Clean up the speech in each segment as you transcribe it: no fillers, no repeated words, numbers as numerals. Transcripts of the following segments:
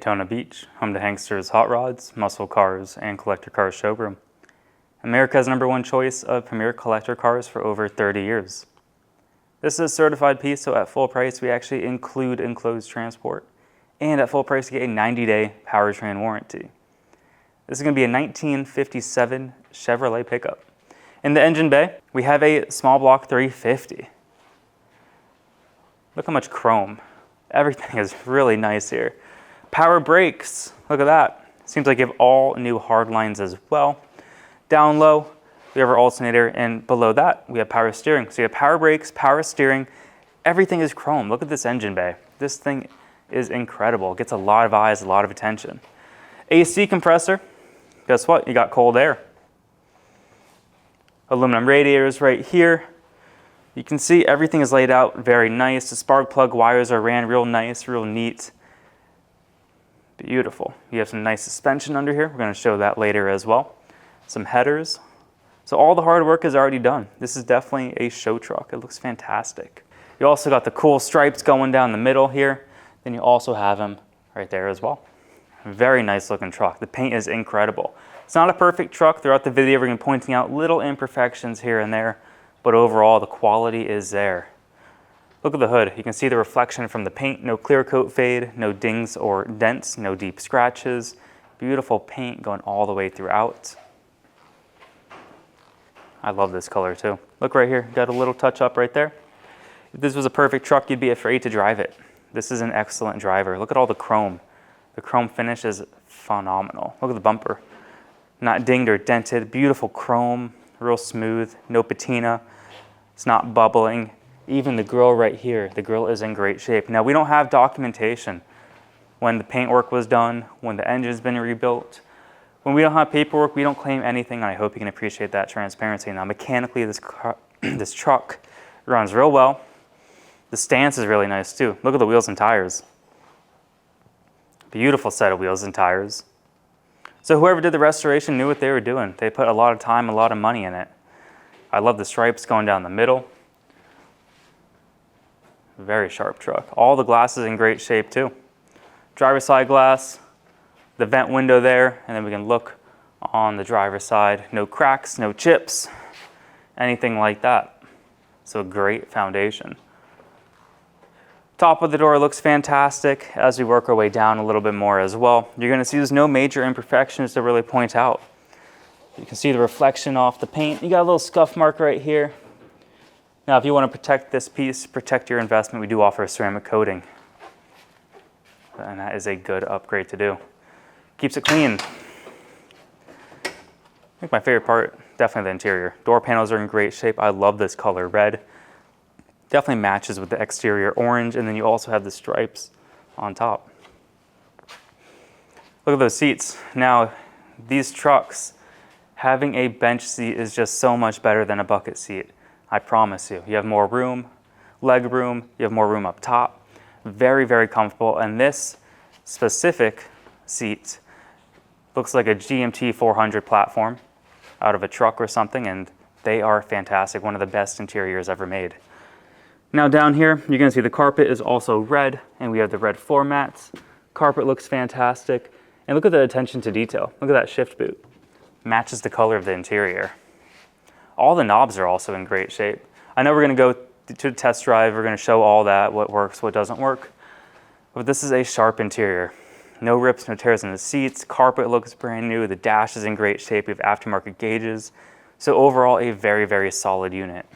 Daytona Beach, home to Hanksters hot rods, muscle cars, and collector cars showroom. America's #1 choice of premier collector cars for over 30 years. This is a certified piece, so at full price we actually include enclosed transport. And at full price you get a 90-day powertrain warranty. This is going to be a 1957 Chevrolet pickup. In the engine bay, we have a small block 350. Look how much chrome. Everything is really nice here. Power brakes, look at that. Seems like you have all new hard lines as well. Down low, we have our alternator, and below that, we have power steering. So you have power brakes, power steering, everything is chrome. Look at this engine bay. This thing is incredible. It gets a lot of eyes, a lot of attention. AC compressor, guess what? You got cold air. Aluminum radiators right here. You can see everything is laid out very nice. The spark plug wires are ran real nice, real neat. Beautiful. You have some nice suspension under here. We're going to show that later as well. Some headers. So all the hard work is already done. This is definitely a show truck. It looks fantastic. You also got the cool stripes going down the middle here. Then you also have them right there as well. Very nice looking truck. The paint is incredible. It's not a perfect truck. Throughout the video, we're going to be pointing out little imperfections here and there, but overall the quality is there. Look at the hood. You can see the reflection from the paint. No clear coat fade, no dings or dents, no deep scratches. Beautiful paint going all the way throughout. I love this color too. Look right here, got a little touch up right there. If this was a perfect truck, you'd be afraid to drive it. This is an excellent driver. Look at all the chrome. The chrome finish is phenomenal. Look at the bumper. Not dinged or dented, beautiful chrome, real smooth, no patina. It's not bubbling. Even the grille right here, the grille is in great shape. Now we don't have documentation when the paint work was done, when the engine's been rebuilt. When we don't have paperwork, we don't claim anything, and I hope you can appreciate that transparency. Now mechanically, this truck runs real well. The stance is really nice too. Look at the wheels and tires. Beautiful set of wheels and tires. So whoever did the restoration knew what they were doing. They put a lot of time, a lot of money in it. I love the stripes going down the middle. Very sharp truck. All the glass is in great shape too. Driver's side glass, the vent window there, and then we can look on the driver's side. No cracks, no chips, anything like that. So great foundation. Top of the door looks fantastic. As we work our way down a little bit more as well, you're going to see there's no major imperfections to really point out. You can see the reflection off the paint. You got a little scuff mark right here. Now, if you want to protect this piece, protect your investment, we do offer a ceramic coating. And that is a good upgrade to do. Keeps it clean. I think my favorite part, definitely the interior. Door panels are in great shape. I love this color red. Definitely matches with the exterior orange, and then you also have the stripes on top. Look at those seats. Now, these trucks, having a bench seat is just so much better than a bucket seat. I promise you. You have more room, leg room, you have more room up top. Very, very comfortable, and this specific seat looks like a GMT 400 platform out of a truck or something, and they are fantastic. One of the best interiors ever made. Now down here, you're going to see the carpet is also red, and we have the red floor mats. Carpet looks fantastic, and look at the attention to detail. Look at that shift boot. Matches the color of the interior. All the knobs are also in great shape. I know we're going to go to a test drive. We're going to show all that, what works, what doesn't work. But this is a sharp interior. No rips, no tears in the seats. Carpet looks brand new. The dash is in great shape. We have aftermarket gauges. So overall, a very, very solid unit.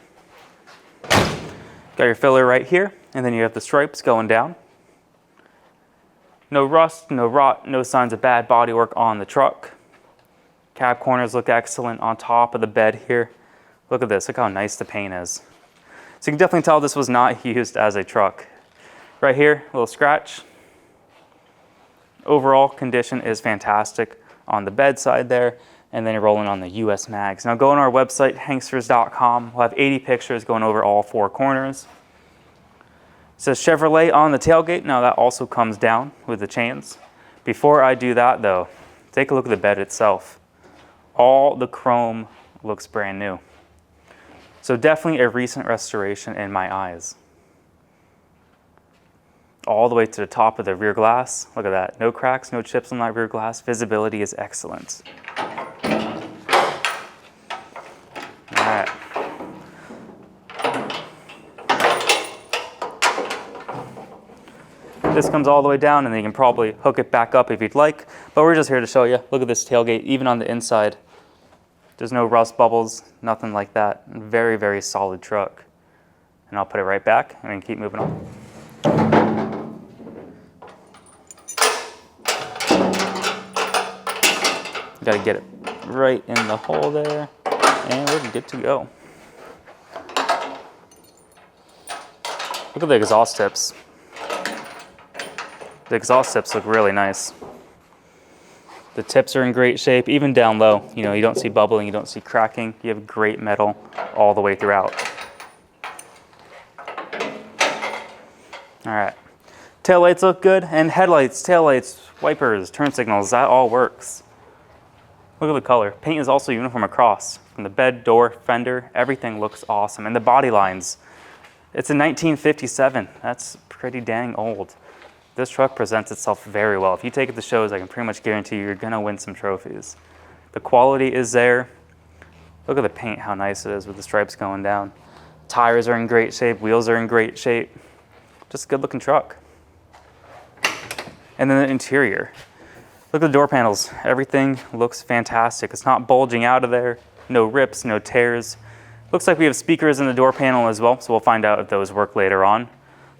Got your filler right here, and then you have the stripes going down. No rust, no rot, no signs of bad bodywork on the truck. Cab corners look excellent on top of the bed here. Look at this, look how nice the paint is. So you can definitely tell this was not used as a truck. Right here, a little scratch. Overall condition is fantastic on the bedside there, and then you're rolling on the US mags. Now go on our website, hanksters.com. We'll have 80 pictures going over all four corners. It says Chevrolet on the tailgate. Now that also comes down with the chains. Before I do that though, take a look at the bed itself. All the chrome looks brand new. So definitely a recent restoration in my eyes. all the way to the top of the rear glass. Look at that. No cracks, no chips on that rear glass. Visibility is excellent. All right. This comes all the way down, and then you can probably hook it back up if you'd like, but we're just here to show you. Look at this tailgate, even on the inside. There's no rust bubbles, nothing like that. Very, very solid truck. And I'll put it right back and keep moving on. You gotta get it right in the hole there, and we're good to go. Look at the exhaust tips. The exhaust tips look really nice. The tips are in great shape, even down low. You know, you don't see bubbling, you don't see cracking. You have great metal all the way throughout. All right, taillights look good, and headlights, taillights, wipers, turn signals, that all works. Look at the color. Paint is also uniform across. From the bed, door, fender, everything looks awesome. And the body lines, it's a 1957. That's pretty dang old. This truck presents itself very well. If you take it to shows, I can pretty much guarantee you're gonna win some trophies. The quality is there. Look at the paint, how nice it is with the stripes going down. Tires are in great shape, wheels are in great shape. Just a good looking truck. And then the interior. Look at the door panels. Everything looks fantastic. It's not bulging out of there. No rips, no tears. Looks like we have speakers in the door panel as well, so we'll find out if those work later on.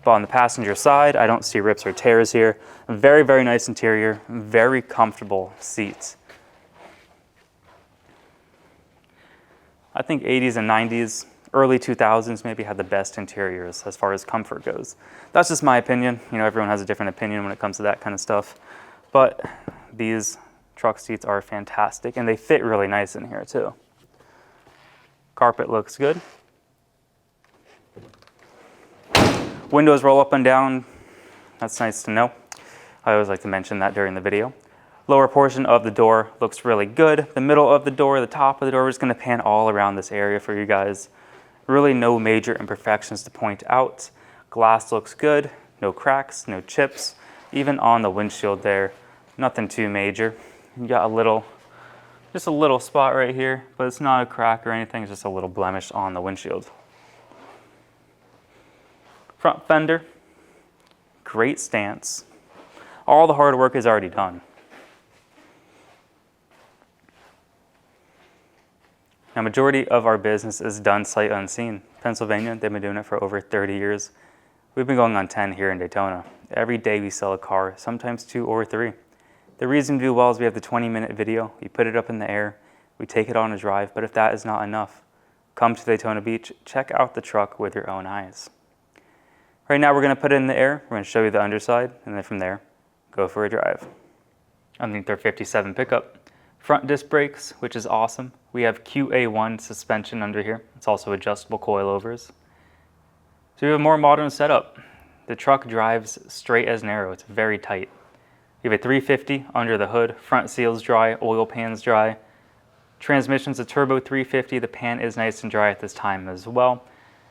But on the passenger side, I don't see rips or tears here. Very, very nice interior, very comfortable seats. I think 80s and 90s, early 2000s maybe had the best interiors as far as comfort goes. That's just my opinion. You know, everyone has a different opinion when it comes to that kind of stuff. But these truck seats are fantastic, and they fit really nice in here too. Carpet looks good. Windows roll up and down. That's nice to know. I always like to mention that during the video. Lower portion of the door looks really good. The middle of the door, the top of the door, we're just gonna pan all around this area for you guys. Really no major imperfections to point out. Glass looks good, no cracks, no chips. Even on the windshield there, nothing too major. You got just a little spot right here, but it's not a crack or anything, it's just a little blemish on the windshield. Front fender, great stance. All the hard work is already done. Now, majority of our business is done sight unseen. Pennsylvania, they've been doing it for over 30 years. We've been going on 10 here in Daytona. Every day we sell a car, sometimes 2 or 3. The reason we do well is we have the 20-minute video. We put it up in the air, we take it on a drive, but if that is not enough, come to Daytona Beach, check out the truck with your own eyes. Right now we're gonna put it in the air, we're gonna show you the underside, and then from there, go for a drive. Underneath our 57 pickup. Front disc brakes, which is awesome. We have QA1 suspension under here. It's also adjustable coilovers. So we have a more modern setup. The truck drives straight as narrow, it's very tight. We have a 350 under the hood, front seal's dry, oil pan's dry. Transmission's a turbo 350, the pan is nice and dry at this time as well.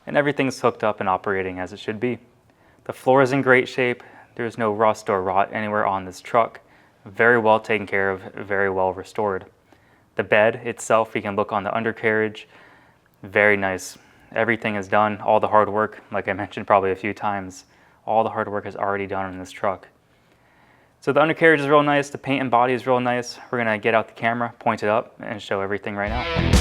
And everything's hooked up and operating as it should be. The floor is in great shape. There's no rust or rot anywhere on this truck. Very well taken care of, very well restored. The bed itself, you can look on the undercarriage. Very nice. Everything is done, all the hard work, like I mentioned probably a few times, all the hard work is already done in this truck. So the undercarriage is real nice, the paint and body is real nice. We're gonna get out the camera, point it up, and show everything right now.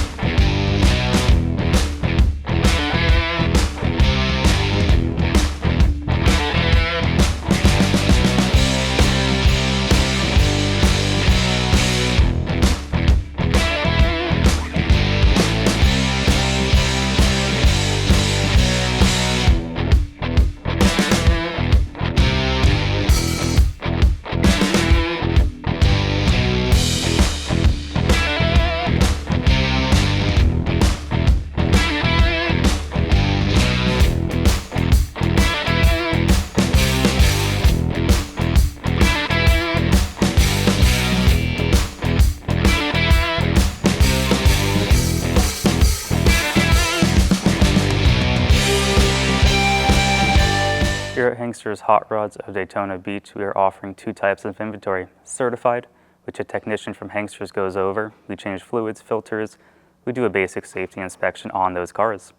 Hanksters Hot Rods of Daytona Beach, we are offering 2 types of inventory. Certified, which a technician from Hanksters goes over. We change fluids, filters. We do a basic safety inspection on those cars.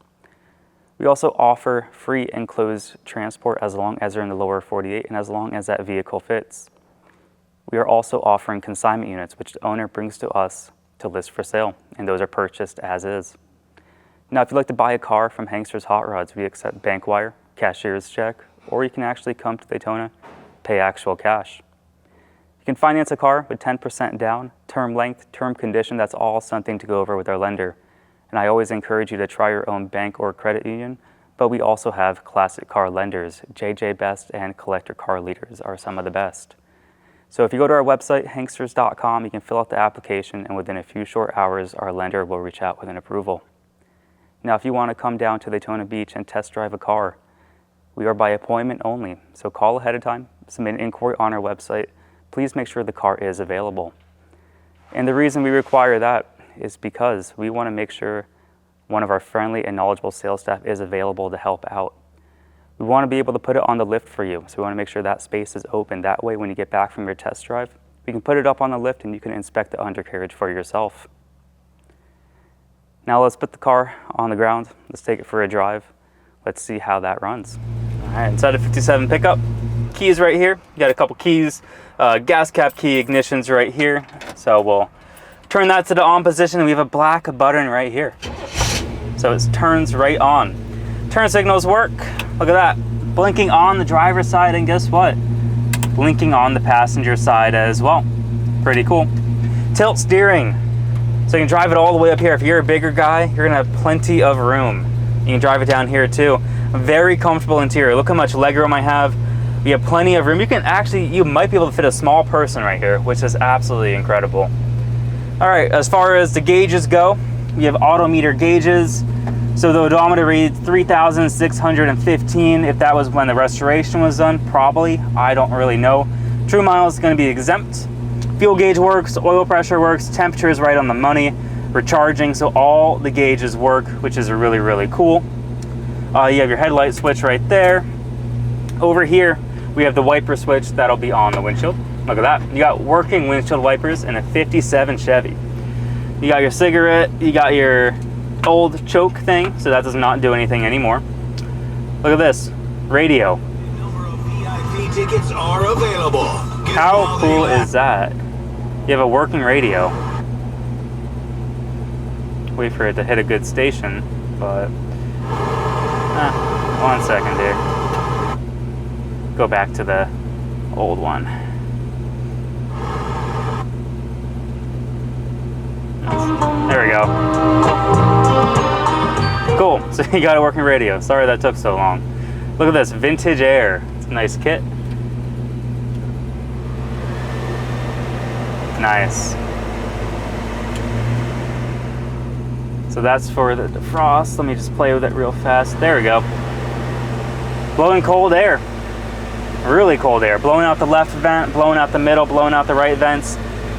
We also offer free enclosed transport as long as they're in the lower 48 and as long as that vehicle fits. We are also offering consignment units, which the owner brings to us to list for sale, and those are purchased as is. Now, if you'd like to buy a car from Hanksters Hot Rods, we accept bank wire, cashier's check, or you can actually come to Daytona, pay actual cash. You can finance a car with 10% down, term length, term condition. That's all something to go over with our lender. And I always encourage you to try your own bank or credit union, but we also have classic car lenders. JJ Best and Collector Car Leaders are some of the best. So if you go to our website, hanksters.com, you can fill out the application, and within a few short hours, our lender will reach out with an approval. Now, if you want to come down to Daytona Beach and test drive a car, we are by appointment only. So call ahead of time, submit an inquiry on our website. Please make sure the car is available. And the reason we require that is because we want to make sure one of our friendly and knowledgeable sales staff is available to help out. We want to be able to put it on the lift for you, so we want to make sure that space is open. That way, when you get back from your test drive, we can put it up on the lift and you can inspect the undercarriage for yourself. Now let's put the car on the ground. Let's take it for a drive. Let's see how that runs. All right, inside a 57 pickup, keys right here. You got a couple keys, gas cap key, ignitions right here. So we'll turn that to the on position, and we have a black button right here. So it turns right on. Turn signals work. Look at that. Blinking on the driver's side, and guess what? Blinking on the passenger side as well. Pretty cool. Tilt steering. So you can drive it all the way up here. If you're a bigger guy, you're gonna have plenty of room. You can drive it down here too. Very comfortable interior. Look how much legroom I have. We have plenty of room. You might be able to fit a small person right here, which is absolutely incredible. All right, as far as the gauges go, we have odometer gauges. So the odometer reads 3,615. If that was when the restoration was done, probably, I don't really know. True miles is gonna be exempt. Fuel gauge works, oil pressure works, temperature is right on the money. Recharging, so all the gauges work, which is really, really cool. You have your headlight switch right there. Over here, we have the wiper switch that'll be on the windshield. Look at that. You got working windshield wipers in a 57 Chevy. You got your cigarette, you got your old choke thing, so that does not do anything anymore. Look at this, radio. Number of VIP tickets are available. How cool is that? You have a working radio. Wait for it to hit a good station, but 1 second here. Go back to the old one. There we go. Cool, so you got a working radio. Sorry that took so long. Look at this, vintage air. It's a nice kit. Nice. So that's for the defrost. Let me just play with it real fast. There we go. Blowing cold air. Really cold air. Blowing out the left vent, blowing out the middle, blowing out the right vents.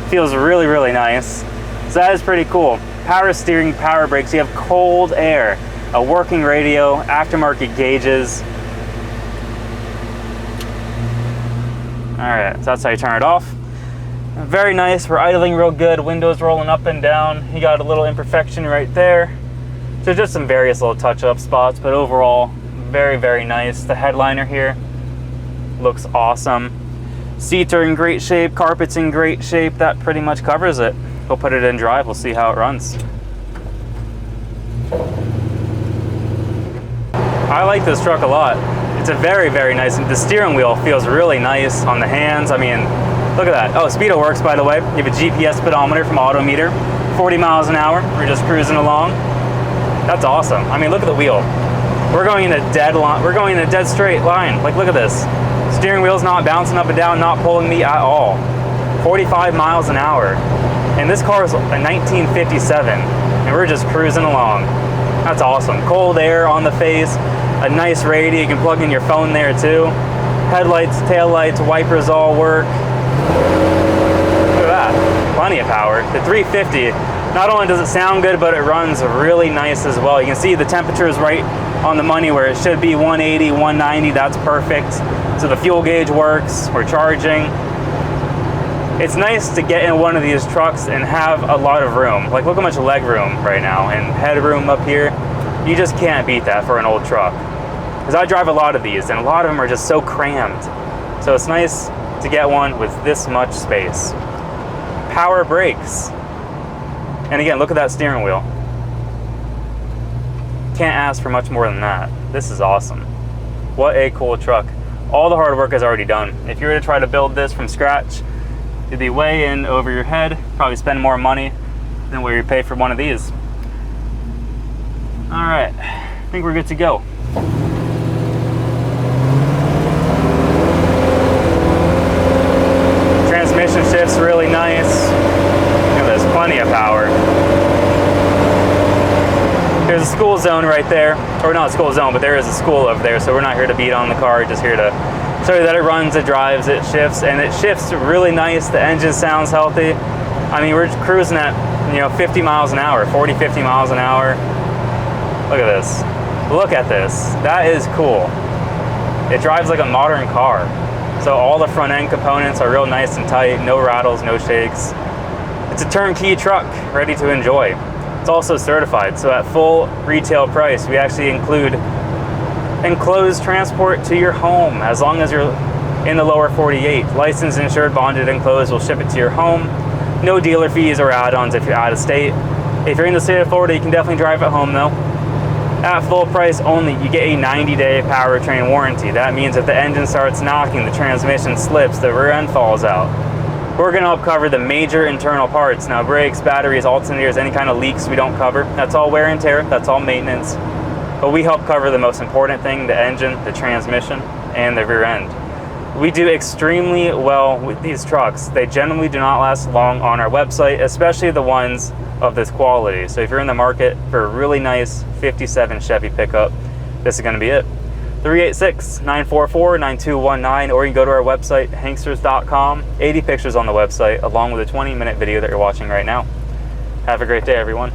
Feels really, really nice. So that is pretty cool. Power steering, power brakes. You have cold air. A working radio, aftermarket gauges. All right, so that's how you turn it off. Very nice. We're idling real good. Windows rolling up and down. You got a little imperfection right there. So just some various little touch-up spots, but overall, very, very nice. The headliner here looks awesome. Seats are in great shape. Carpet's in great shape. That pretty much covers it. We'll put it in drive. We'll see how it runs. I like this truck a lot. It's a very, very nice, the steering wheel feels really nice on the hands. I mean, look at that. Oh, Speedo works, by the way. You have a GPS speedometer from Autometer, 40 miles an hour. We're just cruising along. That's awesome. I mean, look at the wheel. We're going in a dead line. We're going in a dead straight line. Like, look at this. Steering wheel's not bouncing up and down, not pulling me at all. 45 miles an hour. And this car is a 1957, and we're just cruising along. That's awesome. Cold air on the face, a nice radio. You can plug in your phone there too. Headlights, taillights, wipers all work. Look at that. Plenty of power. The 350 Not only does it sound good, but it runs really nice as well. You can see the temperature is right on the money where it should be 180, 190, that's perfect. So the fuel gauge works, we're charging. It's nice to get in one of these trucks and have a lot of room. Like, look how much leg room right now and headroom up here. You just can't beat that for an old truck. Because I drive a lot of these and a lot of them are just so crammed. So it's nice to get one with this much space. Power brakes. And again, look at that steering wheel. Can't ask for much more than that. This is awesome. What a cool truck. All the hard work is already done. If you were to try to build this from scratch, it'd be way in over your head, probably spend more money than what you pay for one of these. All right, I think we're good to go. Transmission shift's really nice. There's plenty of power. There's a school zone right there, or not a school zone, but there is a school over there, so we're not here to beat on the car, just here to show you that it runs, it drives, it shifts, and it shifts really nice. The engine sounds healthy. I mean, we're cruising at, 50 miles an hour, 40, 50 miles an hour. Look at this. Look at this. That is cool. It drives like a modern car. So all the front end components are real nice and tight, no rattles, no shakes. It's a turnkey truck, ready to enjoy. It's also certified, so at full retail price, we actually include enclosed transport to your home as long as you're in the lower 48. Licensed, insured, bonded, enclosed, we'll ship it to your home. No dealer fees or add-ons if you're out of state. If you're in the state of Florida, you can definitely drive it home though. At full price only, you get a 90-day powertrain warranty. That means if the engine starts knocking, the transmission slips, the rear end falls out. We're going to help cover the major internal parts. Now, brakes, batteries, alternators, any kind of leaks we don't cover. That's all wear and tear, that's all maintenance. But we help cover the most important thing, the engine, the transmission, and the rear end. We do extremely well with these trucks. They generally do not last long on our website, especially the ones of this quality. So if you're in the market for a really nice 57 Chevy pickup, this is going to be it. 386-944-9219, or you can go to our website, Hanksters.com. 80 pictures on the website, along with a 20-minute video that you're watching right now. Have a great day, everyone.